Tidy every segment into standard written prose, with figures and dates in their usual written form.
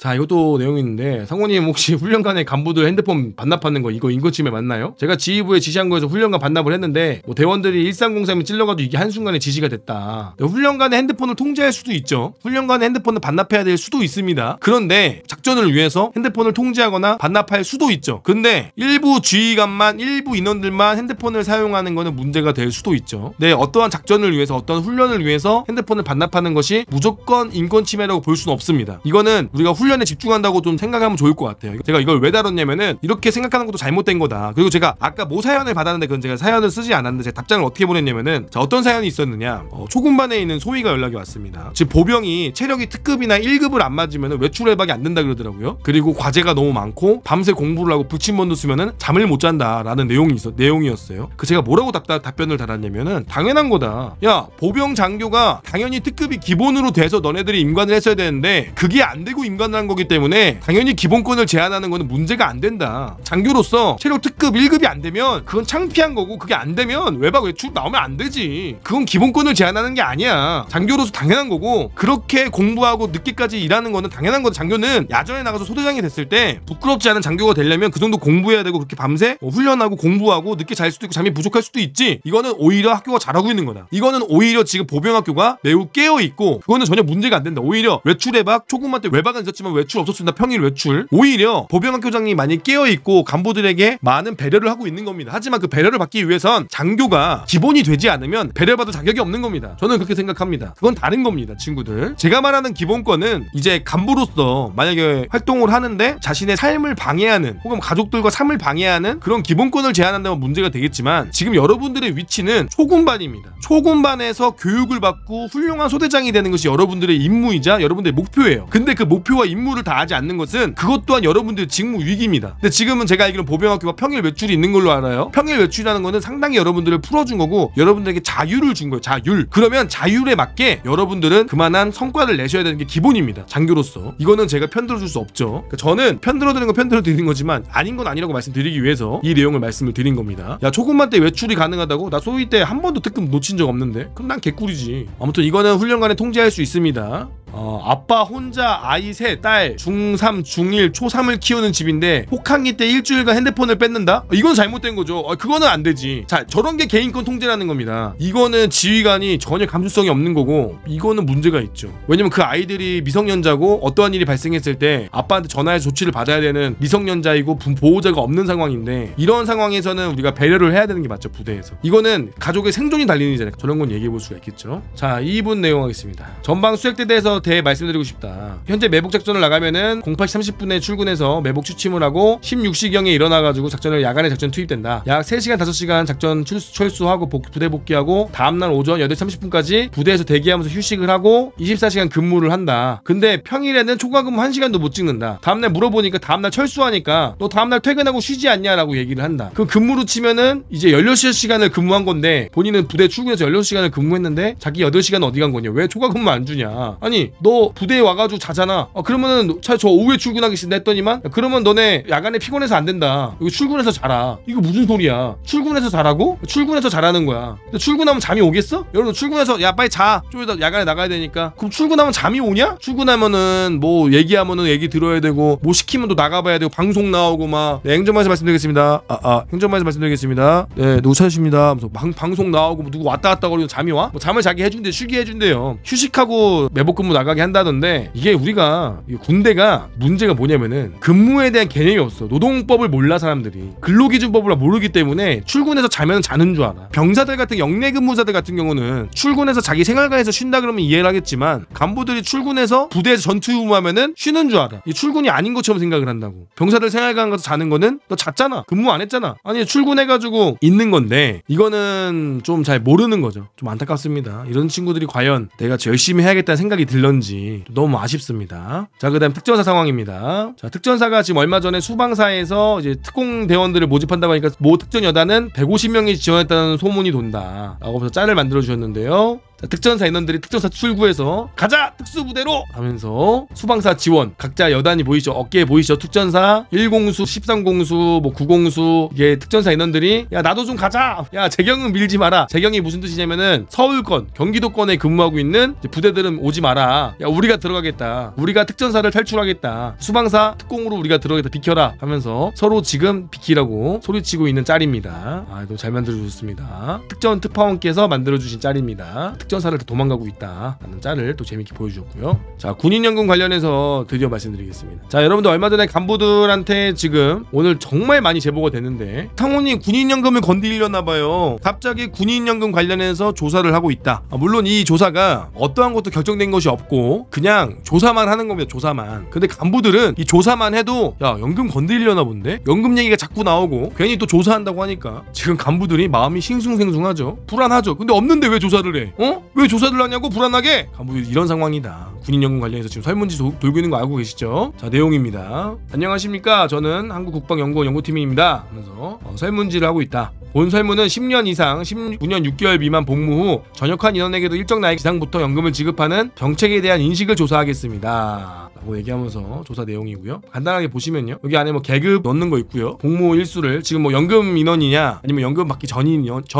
자, 이것도 내용이 있는데 상호님 혹시 훈련관에 간부들 핸드폰 반납하는 거 이거 인권침해 맞나요? 제가 지휘부에 지시한 거에서 훈련관 반납을 했는데 뭐 대원들이 1303이 찔러가지고 이게 한순간에 지시가 됐다. 훈련관의 핸드폰을 통제할 수도 있죠. 훈련관의 핸드폰을 반납해야 될 수도 있습니다. 그런데 작전을 위해서 핸드폰을 통제하거나 반납할 수도 있죠. 근데 일부 지휘관만 일부 인원들만 핸드폰을 사용하는 거는 문제가 될 수도 있죠. 네, 어떠한 작전을 위해서 어떤 훈련을 위해서 핸드폰을 반납하는 것이 무조건 인권침해라고 볼 수는 없습니다. 이거는 우리가 훈련에 집중한다고 좀 생각하면 좋을 것 같아요. 제가 이걸 왜 다뤘냐면은 이렇게 생각하는 것도 잘못된 거다. 그리고 제가 아까 뭐 사연을 받았는데 그건 제가 사연을 쓰지 않았는데 제가 답장을 어떻게 보냈냐면은 자, 어떤 사연이 있었느냐, 초군반에 있는 소위가 연락이 왔습니다. 지금 보병이 체력이 특급이나 1급을 안 맞으면 외출 외박이 안 된다 그러더라고요. 그리고 과제가 너무 많고 밤새 공부를 하고 붙임번도 쓰면은 잠을 못 잔다라는 내용이었어요. 그 제가 뭐라고 답변을 달았냐면은 당연한 거다. 야, 보병 장교가 당연히 특급이 기본으로 돼서 너네들이 임관을 했어야 되는데 그게 안 되고 임관을 한 거기 때문에 당연히 기본권을 제한하는 거는 문제가 안 된다. 장교로서 체력 특급 1급이 안 되면 그건 창피한 거고, 그게 안 되면 외박 외출 나오면 안 되지. 그건 기본권을 제한하는 게 아니야. 장교로서 당연한 거고, 그렇게 공부하고 늦게까지 일하는 거는 당연한 거다. 장교는 야전에 나가서 소대장이 됐을 때 부끄럽지 않은 장교가 되려면 그 정도 공부해야 되고, 그렇게 밤새 훈련하고 공부하고 늦게 잘 수도 있고 잠이 부족할 수도 있지. 이거는 오히려 학교가 잘하고 있는 거다. 이거는 오히려 지금 보병학교가 매우 깨어있고 그거는 전혀 문제가 안 된다. 오히려 외출 외박, 초급만 때 외박은 있었지만 외출 없었습니다. 평일 외출. 오히려 보병학교장이 많이 깨어있고 간부들에게 많은 배려를 하고 있는 겁니다. 하지만 그 배려를 받기 위해선 장교가 기본이 되지 않으면 배려받을 자격이 없는 겁니다. 저는 그렇게 생각합니다. 그건 다른 겁니다, 친구들. 제가 말하는 기본권은 이제 간부로서 만약에 활동을 하는데 자신의 삶을 방해하는, 혹은 가족들과 삶을 방해하는 그런 기본권을 제한한다면 문제가 되겠지만, 지금 여러분들의 위치는 초군반입니다. 초군반에서 교육을 받고 훌륭한 소대장이 되는 것이 여러분들의 임무이자 여러분들의 목표예요. 근데 그 목표와 임무를 다하지 않는 것은 그것 또한 여러분들의 직무 위기입니다. 근데 지금은 제가 알기로는 보병학교가 평일 외출이 있는 걸로 알아요. 평일 외출이라는 거는 상당히 여러분들을 풀어준 거고 여러분들에게 자유를 준 거예요. 자율. 그러면 자율에 맞게 여러분들은 그만한 성과를 내셔야 되는 게 기본입니다. 장교로서. 이거는 제가 편들어줄 수 없죠. 그러니까 저는 편들어드리는 건 편들어드리는 거지만 아닌 건 아니라고 말씀드리기 위해서 이 내용을 말씀을 드린 겁니다. 야, 초급만 때 외출이 가능하다고? 나 소위 때 한 번도 특급 놓친 적 없는데? 그럼 난 개꿀이지. 아무튼 이거는 훈련관에 통제할 수 있습니다. 아빠 혼자 아이 셋, 딸, 중3, 중1, 초3을 키우는 집인데 혹한기 때 일주일간 핸드폰을 뺏는다? 이건 잘못된 거죠. 그거는 안 되지. 자, 저런 게 개인권 통제라는 겁니다. 이거는 지휘관이 전혀 감수성이 없는 거고, 이거는 문제가 있죠. 왜냐면 그 아이들이 미성년자고 어떠한 일이 발생했을 때 아빠한테 전화해서 조치를 받아야 되는 미성년자이고 보호자가 없는 상황인데, 이런 상황에서는 우리가 배려를 해야 되는 게 맞죠, 부대에서. 이거는 가족의 생존이 달린 일이잖아요. 저런 건 얘기해 볼 수가 있겠죠. 자, 2분 내용 하겠습니다. 전방 수색대 대해서 말씀드리고 싶다. 현재 매복 작전을 나가면은 08시 30분에 출근해서 매복 취침을 하고 16시경에 일어나가지고 작전을 야간에 작전 투입된다. 약 3시간 5시간 작전 철수하고 부대 복귀하고 다음날 오전 8시 30분까지 부대에서 대기하면서 휴식을 하고 24시간 근무를 한다. 근데 평일에는 초과 근무 1시간도 못 찍는다. 다음날 물어보니까 다음날 철수하니까 너 다음날 퇴근하고 쉬지 않냐라고 얘기를 한다. 그 근무로 치면은 이제 16시간을 근무한 건데, 본인은 부대 출근해서 16시간을 근무했는데 자기 8시간 어디 간 거냐? 왜 초과 근무 안 주냐? 아니, 너 부대에 와가지고 자잖아. 그러면은 저 오후에 출근하겠습니다 했더니만, 그러면 너네 야간에 피곤해서 안 된다. 이거 출근해서 자라. 이거 무슨 소리야? 출근해서 자라고? 출근해서 자라는 거야. 근데 출근하면 잠이 오겠어? 여러분, 출근해서 야 빨리 자. 좀 이따 야간에 나가야 되니까. 그럼 출근하면 잠이 오냐? 출근하면은 뭐 얘기하면은 얘기 들어야 되고, 뭐 시키면 또 나가봐야 되고, 방송 나오고 막. 네, 행정반에서 말씀드리겠습니다. 행정반에서 말씀드리겠습니다. 네, 누구 찾으십니다. 방송 나오고, 뭐 누구 왔다 갔다 거리고 잠이 와? 뭐 잠을 자게 해준대, 쉬게 해준대요. 휴식하고 매복 근무 나가게 한다던데, 이게 우리가 군대가 문제가 뭐냐면은 근무에 대한 개념이 없어. 노동법을 몰라. 사람들이 근로기준법을 모르기 때문에 출근해서 자면 자는 줄 알아. 병사들 같은 영내 근무자들 같은 경우는 출근해서 자기 생활관에서 쉰다 그러면 이해를 하겠지만, 간부들이 출근해서 부대에서 전투 의무하면은 쉬는 줄 알아. 이 출근이 아닌 것처럼 생각을 한다고. 병사들 생활관 가서 자는 거는 너 잤잖아, 근무 안 했잖아. 아니, 출근해가지고 있는 건데, 이거는 좀 잘 모르는 거죠. 좀 안타깝습니다. 이런 친구들이 과연 내가 열심히 해야겠다는 생각이 들런지 너무 아쉽습니다. 자, 그 다음 특전사 상황입니다. 자, 특전사가 지금 얼마 전에 수방사에서 이제 특공 대원들을 모집한다고 하니까 모 특전 여단은 150명이 지원했다는 소문이 돈다 라고 해서 짤을 만들어 주셨는데요. 자, 특전사 인원들이 특전사 출구에서 가자 특수부대로 하면서 수방사 지원 각자 여단이 보이죠. 어깨에 보이죠. 특전사 1공수 13공수 뭐 9공수 이게 특전사 인원들이 야 나도 좀 가자. 야 재경은 밀지 마라. 재경이 무슨 뜻이냐면은 서울권 경기도권에 근무하고 있는 부대들은 오지 마라. 야 우리가 들어가겠다. 우리가 특전사를 탈출하겠다. 수방사 특공으로 우리가 들어가겠다. 비켜라 하면서 서로 지금 비키라고 소리치고 있는 짤입니다. 아 너무 잘 만들어주셨습니다. 특전 특파원께서 만들어주신 짤입니다. 특전사를 도망가고 있다 라는 짤을 또 재밌게 보여주셨고요. 자 군인연금 관련해서 드디어 말씀드리겠습니다. 자 여러분들 얼마 전에 간부들한테 지금 오늘 정말 많이 제보가 됐는데 상호님 군인연금을 건드리려나봐요. 갑자기 군인연금 관련해서 조사를 하고 있다. 물론 이 조사가 어떠한 것도 결정된 것이 없고 그냥 조사만 하는 겁니다. 조사만. 근데 간부들은 이 조사만 해도 야 연금 건드리려나 본데? 연금 얘기가 자꾸 나오고 괜히 또 조사한다고 하니까 지금 간부들이 마음이 싱숭생숭하죠. 불안하죠. 근데 없는데 왜 조사를 해? 왜 조사를 하냐고 불안하게? 간부들이 이런 상황이다. 군인연금 관련해서 지금 설문지 돌고 있는 거 알고 계시죠? 자 내용입니다. 안녕하십니까. 저는 한국국방연구원 연구팀입니다. 하면서 설문지를 하고 있다. 본 설문은 10년 이상 19년 6개월 미만 복무 후 전역한 인원에게도 일정 나이 이상부터 연금을 지급하는 정책에 대한 인식을 조사하겠습니다. 라고 얘기하면서 조사 내용이고요. 간단하게 보시면요. 여기 안에 뭐 계급 넣는 거 있고요. 복무 일수를 지금 뭐 연금 인원이냐 아니면 연금 받기 전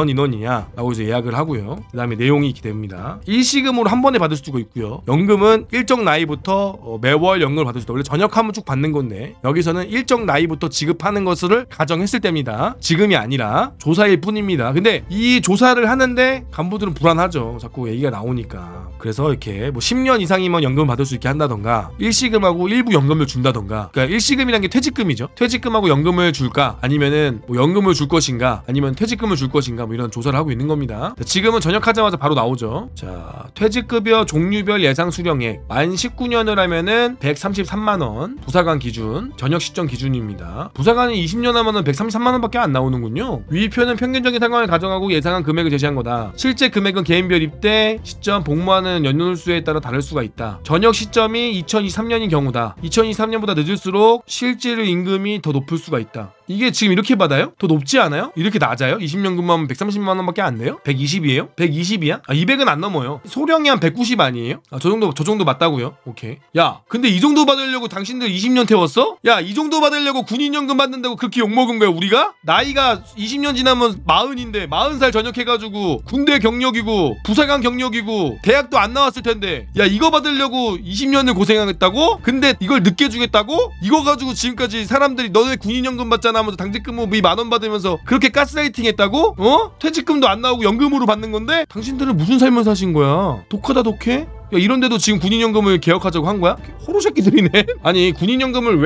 인원이냐 라고 해서 예약을 하고요. 그 다음에 내용이 이렇게 됩니다. 일시금으로 한 번에 받을 수도 있고요. 연금은 일정 나이부터 매월 연금을 받을 수 있다. 원래 전역하면 쭉 받는 건데 여기서는 일정 나이부터 지급하는 것을 가정했을 때입니다. 지금이 아니라 조사일 뿐입니다. 근데 이 조사를 하는데 간부들은 불안하죠. 자꾸 얘기가 나오니까. 그래서 이렇게 뭐 10년 이상이면 연금 받을 수 있게 한다던가 일시금하고 일부 연금을 준다던가. 그러니까 일시금이란 게 퇴직금이죠. 퇴직금하고 연금을 줄까 아니면은 뭐 연금을 줄 것인가 아니면 퇴직금을 줄 것인가 뭐 이런 조사를 하고 있는 겁니다. 지금은 전역하자마자 바로 나오죠. 자 퇴직급여 종류별 예상 수령액 만 19년을 하면은 133만원 부사관 기준 전역 시점 기준입니다. 부사관이 20년 하면은 133만원밖에 안 나오는군요. 위표는 평균적인 상황을 가정하고 예상한 금액을 제시한 거다. 실제 금액은 개인별 입대 시점 복무하는 연료수에 따라 다를 수가 있다. 전역 시점이 2023년인 경우다. 2023년보다 늦을수록 실질 임금이 더 높을 수가 있다. 이게 지금 이렇게 받아요? 더 높지 않아요? 이렇게 낮아요? 20년 근무하면 130만원밖에 안 돼요? 120이에요? 120이야? 200은 안 넘어요. 소령이 한 190 아니에요? 저 정도 맞다고요? 오케이. 야 근데 이 정도 받으려고 당신들 20년 태웠어? 야 이 정도 받으려고 군인연금 받는다고 그렇게 욕먹은 거야 우리가? 나이가 20년 지나면 40인데 40살 전역해가지고 군대 경력이고 부사관 경력이고 대학도 안 나왔을 텐데 야 이거 받으려고 20년을 고생하겠다고? 근데 이걸 늦게 주겠다고? 이거 가지고 지금까지 사람들이 너네 군인연금 받잖아 하면서 당직근무비 10,000원 받으면서 그렇게 가스라이팅 했다고? 퇴직금도 안 나오고 연금으로 받는 건데 당신들은 무슨 삶을 사신 거야? 독하다 독해? 야 이런데도 지금 군인연금을 개혁하자고 한 거야? 호로 새끼들이네. 아니 군인연금을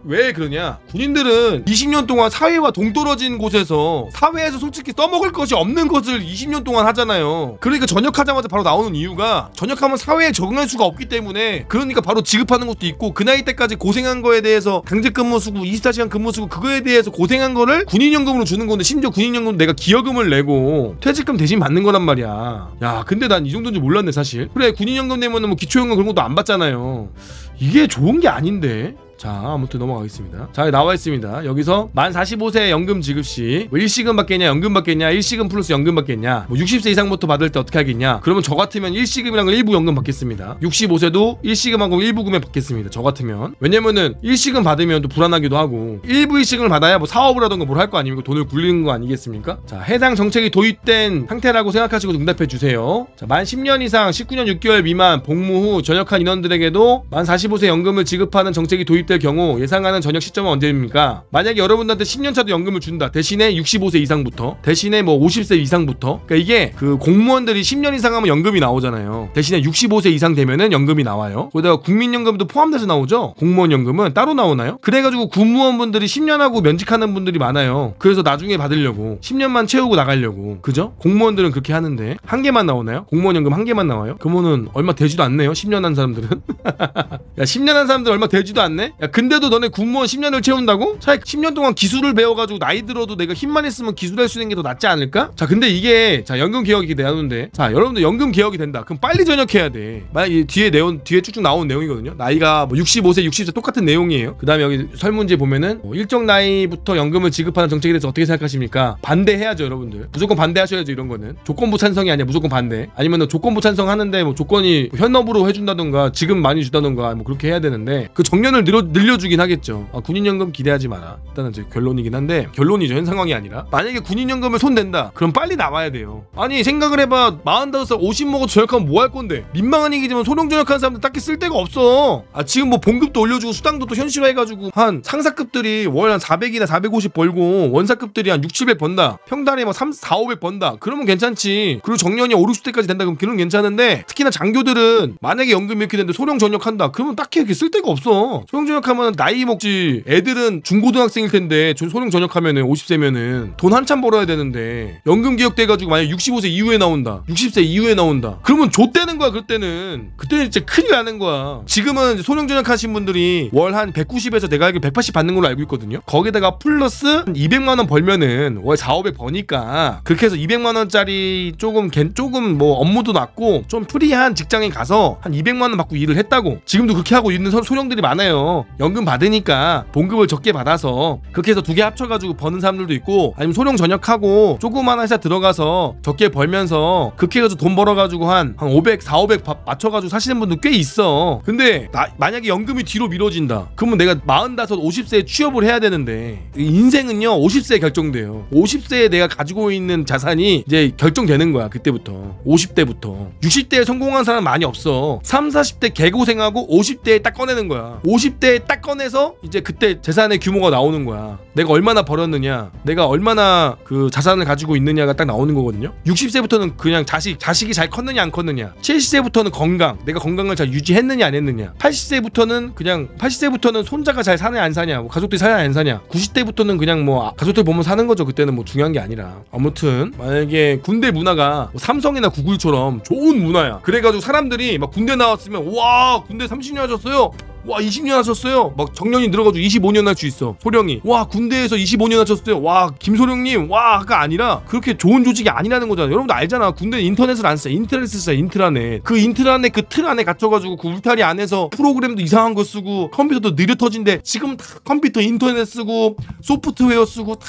왜 그러냐? 군인들은 20년 동안 사회와 동떨어진 곳에서 사회에서 솔직히 써먹을 것이 없는 것을 20년 동안 하잖아요. 그러니까 전역하자마자 바로 나오는 이유가 전역하면 사회에 적응할 수가 없기 때문에 그러니까 바로 지급하는 것도 있고 그 나이 때까지 고생한 거에 대해서 당직근무 수고 24시간 근무 수고 그거에 대해서 고생한 거를 군인연금으로 주는 건데 심지어 군인연금 내가 기여금을 내고 퇴직금 대신 받는 거란 말이야. 야 근데 난 이 정도인 줄 몰랐네 사실. 그래 군인연금 내면은 뭐 기초연금 그런 것도 안 받잖아요. 이게 좋은 게 아닌데. 자 아무튼 넘어가겠습니다. 자 나와 있습니다. 여기서 만 45세 연금 지급 시 뭐 일시금 받겠냐 연금 받겠냐 일시금 플러스 연금 받겠냐 뭐 60세 이상부터 받을 때 어떻게 하겠냐. 그러면 저 같으면 일시금이랑 일부 연금 받겠습니다. 65세도 일시금하고 일부 금액 받겠습니다. 저 같으면. 왜냐면은 일시금 받으면 또 불안하기도 하고 일부 일시금을 받아야 뭐 사업을 하던가 뭘 할 거 아닙니까? 돈을 굴리는 거 아니겠습니까? 자 해당 정책이 도입된 상태라고 생각하시고 응답해 주세요. 자 만 10년 이상 19년 6개월 미만 복무 후 전역한 인원들에게도 만 45세 연금을 지급하는 정책이 도입 될 경우 예상하는 전역 시점은 언제입니까? 만약에 여러분들한테 10년차도 연금을 준다. 대신에 65세 이상부터 대신에 뭐 50세 이상부터 그러니까 이게 그 공무원들이 10년 이상 하면 연금이 나오잖아요. 대신에 65세 이상 되면은 연금이 나와요. 거기다가 국민연금도 포함돼서 나오죠. 공무원 연금은 따로 나오나요? 그래가지고 군무원분들이 10년하고 면직하는 분들이 많아요. 그래서 나중에 받으려고 10년만 채우고 나가려고 그죠? 공무원들은 그렇게 하는데 한 개만 나오나요? 공무원 연금 한 개만 나와요? 그러면은 얼마 되지도 않네요. 10년 한 사람들은. 야 10년 한 사람들 얼마 되지도 않네? 야 근데도 너네 군무원 10년을 채운다고? 차라리 10년 동안 기술을 배워가지고 나이 들어도 내가 힘만 있으면 기술할 수 있는 게 더 낫지 않을까? 자 근데 이게 자 연금 개혁이 되는데 자 여러분들 연금 개혁이 된다. 그럼 빨리 전역해야 돼. 만약 이 뒤에 쭉쭉 나온 내용이거든요. 나이가 뭐 65세 60세 똑같은 내용이에요. 그 다음에 여기 설문지에 보면은 일정 나이부터 연금을 지급하는 정책에 대해서 어떻게 생각하십니까? 반대해야죠 여러분들. 무조건 반대하셔야죠. 이런 거는 조건부 찬성이 아니야. 무조건 반대. 아니면 조건부 찬성하는데 뭐 조건이 현업으로 해준다던가 지금 많이 주다던가 뭐 그렇게 해야 되는데 그 정년을 늘려주긴 하겠죠. 군인연금 기대하지 마라. 일단은 제 결론이긴 한데 결론이죠. 현 상황이 아니라 만약에 군인연금을 손댄다 그럼 빨리 나와야 돼요. 아니 생각을 해봐. 45살 50 먹어도 전역하면 뭐 할 건데. 민망한 얘기지만 소령 전역하는 사람들 딱히 쓸 데가 없어. 지금 뭐 봉급도 올려주고 수당도 또 현실화해가지고 한 상사급들이 월 한 400이나 450 벌고 원사급들이 한 6, 700 번다. 평달에 뭐 3, 4, 500 번다. 그러면 괜찮지. 그리고 정년이 5, 60대까지 된다 그럼 그건 괜찮은데 특히나 장교들은 만약에 연금이 이렇게 되는데 소령 전역한다 그러면 딱히 이렇게 쓸 데가 없어. 소령 전역하면 나이 먹지. 애들은 중고등학생일 텐데 소령 전역하면은 50세면은 돈 한참 벌어야 되는데 연금 개혁돼가지고 만약 65세 이후에 나온다. 60세 이후에 나온다. 그러면 좆되는 거야 그때는 진짜 큰일 나는 거야. 지금은 소령 전역하신 분들이 월 한 190에서 내가 알기로 180 받는 걸로 알고 있거든요. 거기다가 플러스 200만원 벌면은 월 4, 500 버니까 그렇게 해서 200만원짜리 조금 뭐 업무도 낮고 좀 프리한 직장에 가서 한 200만원 받고 일을 했다고. 지금도 그렇게 하고 있는 소령들이 많아요. 연금 받으니까 봉급을 적게 받아서 그렇게 해서 두 개 합쳐가지고 버는 사람들도 있고 아니면 소령 전역하고 조그만 회사 들어가서 적게 벌면서 그렇게 해가지고 돈 벌어가지고 한 500, 4, 500 맞춰가지고 사시는 분들 꽤 있어. 근데 만약에 연금이 뒤로 미뤄진다 그러면 내가 45, 50세에 취업을 해야 되는데 인생은요 50세에 결정돼요. 50세에 내가 가지고 있는 자산이 이제 결정되는 거야. 그때부터 50대부터 60대에 성공한 사람 많이 없어. 3, 40대 개고생하고 50대에 딱 꺼내는 거야. 50대에 딱 꺼내서 이제 그때 재산의 규모가 나오는 거야. 내가 얼마나 벌었느냐 내가 얼마나 그 자산을 가지고 있느냐가 딱 나오는 거거든요. 60세부터는 그냥 자식이 잘 컸느냐 안 컸느냐. 70세부터는 건강 내가 건강을 잘 유지했느냐 안 했느냐. 80세부터는 손자가 잘 사냐 안 사냐 뭐 가족들이 사냐 안 사냐. 90대부터는 그냥 뭐 가족들 보면 사는 거죠. 그때는 뭐 중요한 게 아니라. 아무튼 만약에 군대 문화가 뭐 삼성이나 구글처럼 좋은 문화야. 그래가지고 사람들이 막 군대 나왔으면 와 군대 30년 하셨어요 와 20년 하셨어요 막 정년이 늘어가지고 25년 할 수 있어. 소령이 와 군대에서 25년 하셨어요 와 김소령님 와가 아니라 그렇게 좋은 조직이 아니라는 거잖아. 여러분도 알잖아. 군대는 인터넷을 안 써. 인트라넷을 써. 인트라넷 그 인트라넷 그 틀 안에 갇혀가지고 그 울타리 안에서 프로그램도 이상한 거 쓰고 컴퓨터도 느려 터진데 지금 다 컴퓨터 인터넷 쓰고 소프트웨어 쓰고 다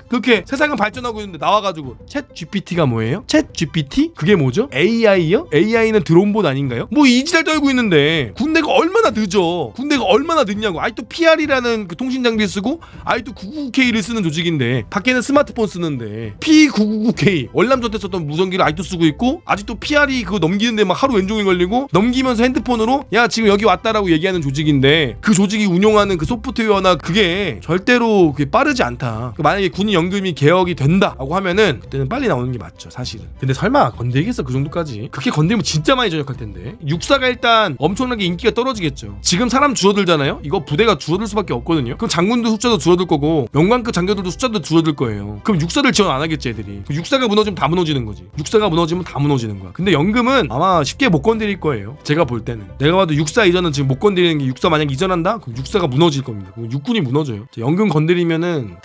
그렇게 세상은 발전하고 있는데 나와가지고 챗 GPT가 뭐예요? 챗 GPT? 그게 뭐죠? AI요? AI는 드론봇 아닌가요? 뭐 이 지랄 떨고 있는데 군대가 얼마나 늦어. 군대가 얼마나 늦냐고. 아직도 PR이라는 그 통신 장비 쓰고 아직도 999K를 쓰는 조직인데 밖에는 스마트폰 쓰는데 P999K 월남전 때 썼던 무전기를 아직도 쓰고 있고 아직도 PR이 그거 넘기는데 막 하루 왼종일 걸리고 넘기면서 핸드폰으로 야 지금 여기 왔다라고 얘기하는 조직인데 그 조직이 운용하는 그 소프트웨어나 그게 절대로 그게 빠르지 않다. 만약에 군인 연금이 개혁이 된다라고 하면은 그때는 빨리 나오는 게 맞죠 사실은. 근데 설마 건들겠어 그 정도까지. 그렇게 건들면 진짜 많이 전역할 텐데. 육사가 일단 엄청나게 인기가 떨어지겠죠. 지금 사람 줄어들잖아요. 이거 부대가 줄어들 수밖에 없거든요. 그럼 장군들 숫자도 줄어들 거고 명관급 장교들도 숫자도 줄어들 거예요. 그럼 육사를 지원 안 하겠지 애들이. 육사가 무너지면 다 무너지는 거지. 육사가 무너지면 다 무너지는 거야. 근데 연금은 아마 쉽게 못 건드릴 거예요. 제가 볼 때는. 내가 봐도 육사 이전은 지금 못 건드리는 게 육사 만약 이전한다? 그럼 육사가 무너질 겁니다. 그럼 육군이 무너져요. 연금 건드리면은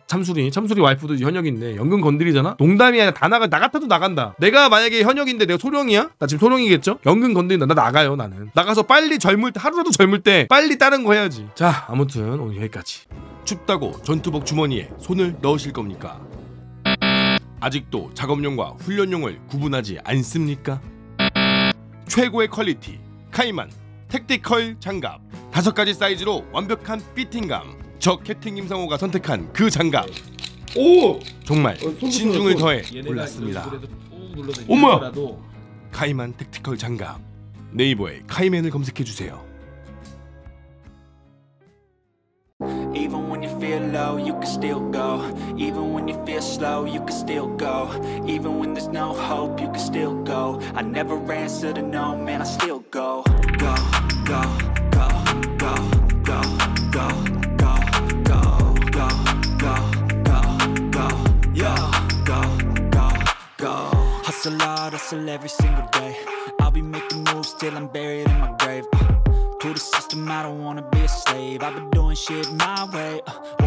참수리 와이프도 현역인데 연금 건드리잖아? 농담이 아니라 다 나 같아도 나간다. 내가 만약에 현역인데 내가 소령이야? 나 지금 소령이겠죠? 연금 건드린다. 나 나가요 나는. 나가서 빨리 젊을 때 하루라도 젊을 때 빨리 다른 거 해야지. 자 아무튼 오늘 여기까지. 춥다고 전투복 주머니에 손을 넣으실 겁니까? 아직도 작업용과 훈련용을 구분하지 않습니까? 최고의 퀄리티 카이만 택티컬 장갑 5가지 사이즈로 완벽한 피팅감. 저 캡틴 김상호가 선택한 그 장갑. 오! 정말 신중을 더해 골랐습니다. 어머야! 카이만 택티컬 장갑. 네이버에 카이맨을 검색해주세요. Even when you feel low, you can still go. Even when you feel slow, you can still go. Even when there's no hope, you can still go. I never answer to no, man, I still go. Go, go, go, go, go, go, go, go, go, go, go, go, yeah, go, go, go. Hustle hard, hustle every single day. I'll be making moves till I'm buried in my grave. To the system system, I don't wanna be a slave. I've been doing shit my way, all the